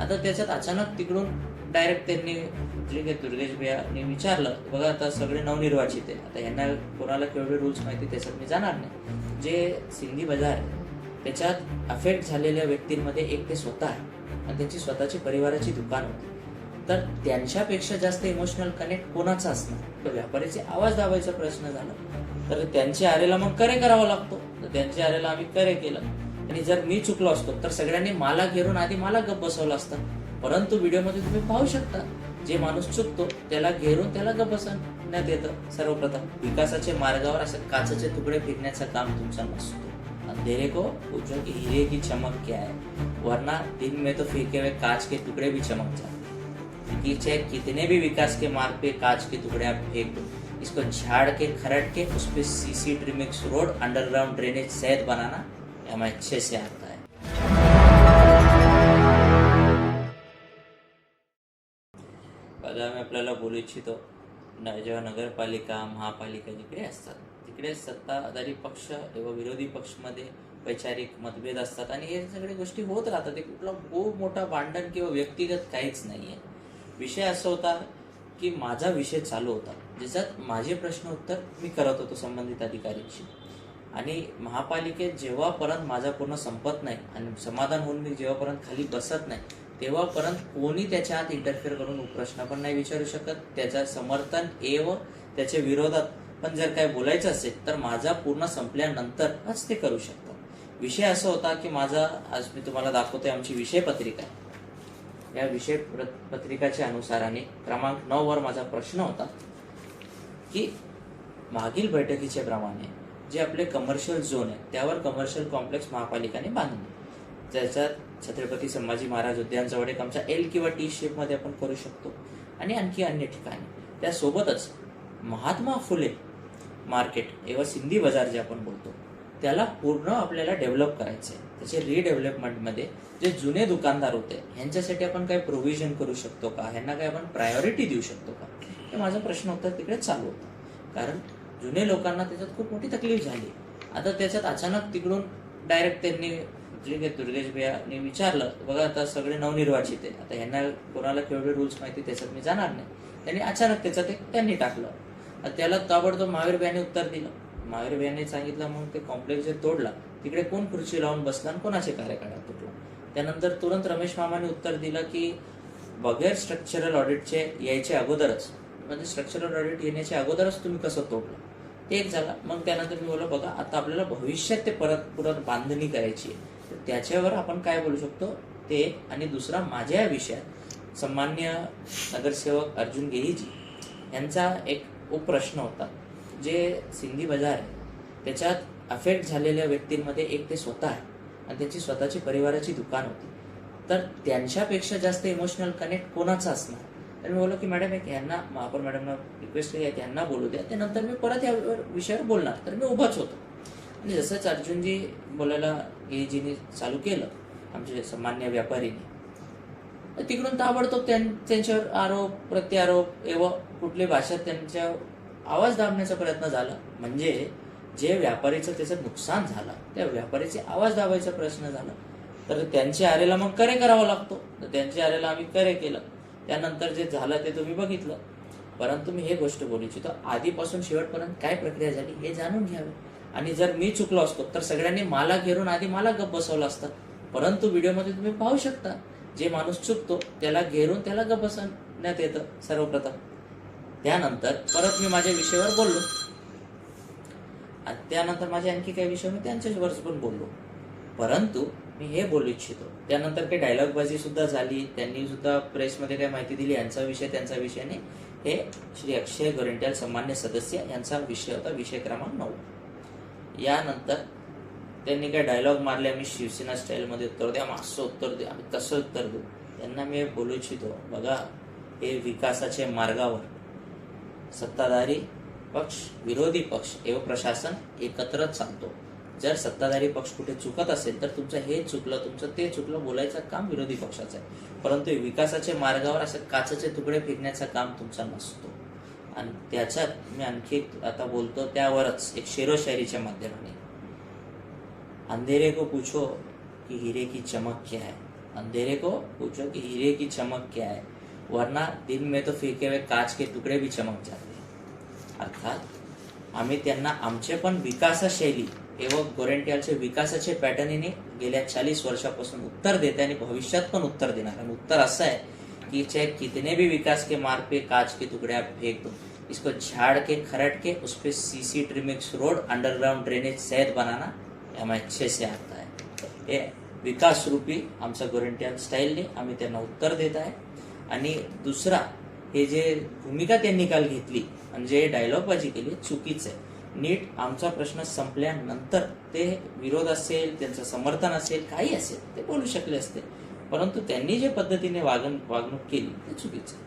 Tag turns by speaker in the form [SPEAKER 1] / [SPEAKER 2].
[SPEAKER 1] आता त्याच्यात अचानक तिकडून डायरेक्ट त्यांनी जे काही दुर्गेश भैयाने विचारलं, बघा आता सगळे नवनिर्वाचित आहे, आता यांना कोणाला केवढे रूल्स माहिती त्याच्यात मी जाणार नाही. जे सिंधी बाजार आहे त्याच्यात अफेक्ट झालेल्या व्यक्तींमध्ये एक ते स्वतः आहे आणि त्यांची स्वतःची परिवाराची दुकान होती. तर त्यांच्यापेक्षा जास्त इमोशनल कनेक्ट कोणाचा असणार? तर व्यापाऱ्याचे आवाज दाबायचा प्रश्न झाला, तर त्यांच्या आरेला मग करे करावा लागतो. तर त्यांच्या आरेला आम्ही करे केलं आणि जर मी चुकलो असतो तर सगळ्यांनी मला घेरून आधी मला गप्प बसवलं असतं. परंतु व्हिडिओमध्ये तुम्ही पाहू शकता, जे माणूस चुकतो त्याला घेरून त्याला गप्प बसवण्यात येतं. सर्वप्रथम विकासाचे मार्गावर असं काचेचे तुकडे फेकण्याचं काम तुमचं नसतो. अंधेरे को पूछो कि हीरे की चमक क्या है, वरना दिन में तो फेंके हुए कांच के टुकड़े भी चमक जाते हैं. कि चाहे कितने भी विकास के मार्ग पे कांच के टुकड़े आप फेंक दो, इसको झाड़ के खरट के उस पे CC trimix road underground drainage सहित बनाना हमें अच्छे से आता है. बघा, मी आपल्याला बोलू इच्छितो, जेव्हा नगरपालिका महापालिका जिकडे असतात तिकडे सत्ताधारी पक्ष व विरोधी पक्षमध्ये वैचारिक मतभेद असतात आणि हे सगळ्या गोष्टी होत राहतात. ते कुठला खूप मोठा भांडण किंवा व्यक्तिगत काहीच नाहीये. विषय असा होता की माझा विषय चालू होता, ज्याच्यात माझे प्रश्न उत्तर मी करत होतो संबंधित अधिकाऱ्यांशी. आणि महापालिकेत जेव्हापर्यंत माझा पूर्ण संपत नाही आणि समाधान होऊन मी जेव्हापर्यंत खाली बसत नाही तेव्हापर्यंत कोणी त्याच्या आत इंटरफेअर करून प्रश्न पण नाही विचारू शकत. त्याचं समर्थन व त्याच्या विरोधात पण जर काय बोलायचं असेल तर माझा पूर्ण संपल्यानंतरच ते करू शकतात. विषय असा होता की माझा, आज मी तुम्हाला दाखवतोय आमची विषय पत्रिका. या विषय पत्रिकाच्या अनुसाराने क्रमांक 9 वर माझा प्रश्न होता की मागील बैठकीच्या प्रमाणे जे आपले कमर्शियल झोन आहे त्यावर कमर्शियल कॉम्प्लेक्स महापालिकाने बांधले, ज्याच्यात छत्रपती संभाजी महाराज उद्यानजवळ एक आमचा एल किंवा टी शेप मध्ये आपण करू शकतो आणि आणखी अन्य ठिकाणी. त्यासोबतच महात्मा फुले मार्केट किंवा सिंधी बाजार जे आपण बोलतो त्याला पूर्ण आपल्याला डेव्हलप करायचं आहे. त्याचे रिडेव्हलपमेंटमध्ये जे जुने दुकानदार होते ह्यांच्यासाठी आपण काय प्रोव्हिजन करू शकतो का, ह्यांना काय आपण प्रायोरिटी देऊ शकतो का, हे माझा प्रश्न उत्तर तिकडे चालू होता. कारण जुने लोकांना त्याच्यात खूप मोठी तकलीफ झाली. आता त्याच्यात अचानक तिकडून डायरेक्ट त्यांनी जे काही दुर्गेश भैयाने विचारलं, बघा आता सगळे नवनिर्वाचित आहे, आता ह्यांना कोणाला केवढे रूल्स माहिती त्याच्यात मी जाणार नाही. त्यांनी अचानक त्याच्यात त्यांनी टाकलं. त्याला ताबडतोब महावीर भैयाने उत्तर दिलं. महावीर भैयाने सांगितलं, मग ते कॉम्प्लेक्स जे तोडला तिकडे कोण खुर्ची लावून बसला आणि कोणाचे कार्यकाळ तुटला. त्यानंतर तुरंत रमेश मामाने उत्तर दिलं की बगैर स्ट्रक्चरल ऑडिटचे यायच्या अगोदरच, म्हणजे स्ट्रक्चरल ऑडिट येण्याच्या अगोदरच तुम्ही कसं तोडलं, ते एक झालं. मग त्यानंतर मी बोललो, बघा आता आपल्याला भविष्यात ते परत बांधणी करायची आहे, तर त्याच्यावर आपण काय बोलू शकतो ते. आणि दुसरा, माझ्या या विषयात सन्मान्य नगरसेवक अर्जुन गेहीजी यांचा एक उपप्रश्न होता. जे सिंधी बाजार आहे त्याच्यात अफेक्ट झालेल्या व्यक्तींमध्ये एक ते स्वतः आहे आणि त्यांची स्वतःची परिवाराची दुकान होती. तर त्यांच्यापेक्षा जास्त इमोशनल कनेक्ट कोणाचा असणार? तर मी बोललो की मॅडम एक यांना, महापौर मॅडमना रिक्वेस्ट केली आहे, यांना बोलू द्या, त्यानंतर मी परत या विषयावर बोलणार. तर मी उभाच होतो. आणि जसंच अर्जुनजी बोलायला गेजीने चालू केलं, आमचे सामान्य व्यापारीने, तिकडून ताबडतोब त्यांच्यावर आरोप प्रत्यारोप एवं कुठली भाषा त्यांच्या आवाज दाबण्याचा प्रयत्न झाला. म्हणजे जे व्यापारीचं त्याचं नुकसान झालं त्या व्यापारीचे आवाज दाबायचा प्रश्न झाला. तर त्यांच्या आरेला मग करे करावा लागतो. तर त्यांच्या आरेला आम्ही करे केलं. त्यानंतर जे झालं ते तुम्ही बघितलं. परंतु मी हे गोष्ट बोलू इच्छितो, आधीपासून शेवटपर्यंत काय प्रक्रिया झाली हे जाणून घ्यावे. आणि जर मी चुकलो असतो तर सगळ्यांनी मला घेरून आधी मला गप्प बसवलं असतं. परंतु व्हिडिओमध्ये तुम्ही पाहू शकता, जे माणूस चुकतो त्याला घेरून त्याला गप्प बसवण्यात येतं सर्वप्रथम. त्यानंतर परत मी माझ्या विषयावर बोललो आणि त्यानंतर माझे आणखी काही विषय मी त्यांच्यावर पण बोललो. परंतु मी हे बोलू इच्छितो, त्यानंतर काही डायलॉगबाजी सुद्धा झाली. त्यांनी सुद्धा प्रेसमध्ये काही माहिती दिली, यांचा विषय त्यांचा विषय नाही. हे श्री अक्षय गोरेंट्याल सामान्य सदस्य यांचा विषय होता, विषय क्रमांक 9. यानंतर त्यांनी काय डायलॉग मारले, आम्ही शिवसेना स्टाईलमध्ये उत्तर द्या, आम्ही असं उत्तर देऊ, आम्ही तसं उत्तर देऊ. त्यांना मी बोलू इच्छितो, बघा हे विकासाच्या मार्गावर सत्ताधारी पक्ष विरोधी पक्ष एवं प्रशासन एकत्र चालतो. जर सत्ताधारी पक्ष कुठे चुकत असेल तर तुमचं हे चुकलं, तुमचं ते चुकलं बोलायचं काम विरोधी पक्षाचं आहे. परंतु विकासाच्या मार्गावर असं काचेचे तुकडे फेकण्याचं काम तुमचा नसतो. आणि त्याच्यात मी आणखी आता बोलतो त्यावरच एक शेरोशायरीच्या माध्यमाने, अंधेरे को पूछो कि हीरे की चमक क्या है, अंधेरे को पूछो कि हीरे की चमक क्या है, वरना दिन में तो फेके हुए काच के तुकडे भी चमक जाते हैं. अर्थात आम्ही त्यांना आमचे पण विकासशैली एवं गोरेंट्यालचे विकासाचे पॅटर्नने गेल्या 40 वर्षापासून उत्तर देते आणि भविष्यात पण उत्तर देणार. आणि उत्तर असं आहे कि चाहे कितने भी विकास के मार्ग पे कांच के टुकड़े आप फेंक दो, इसको झाड़ के खरट के उस पर CC trimix road underground drainage सहित बनाना हमें अच्छे से आता है. हे विकास रूपी आमचा गोरेंट्याल स्टाईलने आम्ही त्यांना उत्तर देत आहे. आणि दुसरा, हे जे भूमिका त्यांनी काल घेतली आणि जे डायलॉगबाजी केली चुकीचं आहे. नीट आमचा प्रश्न संपल्यानंतर ते विरोध असेल, त्यांचं समर्थन असेल, काही असेल ते बोलू शकले असते, परंतु त्यांनी जे पद्धतीने वागणूक केली ते चुकीचं आहे.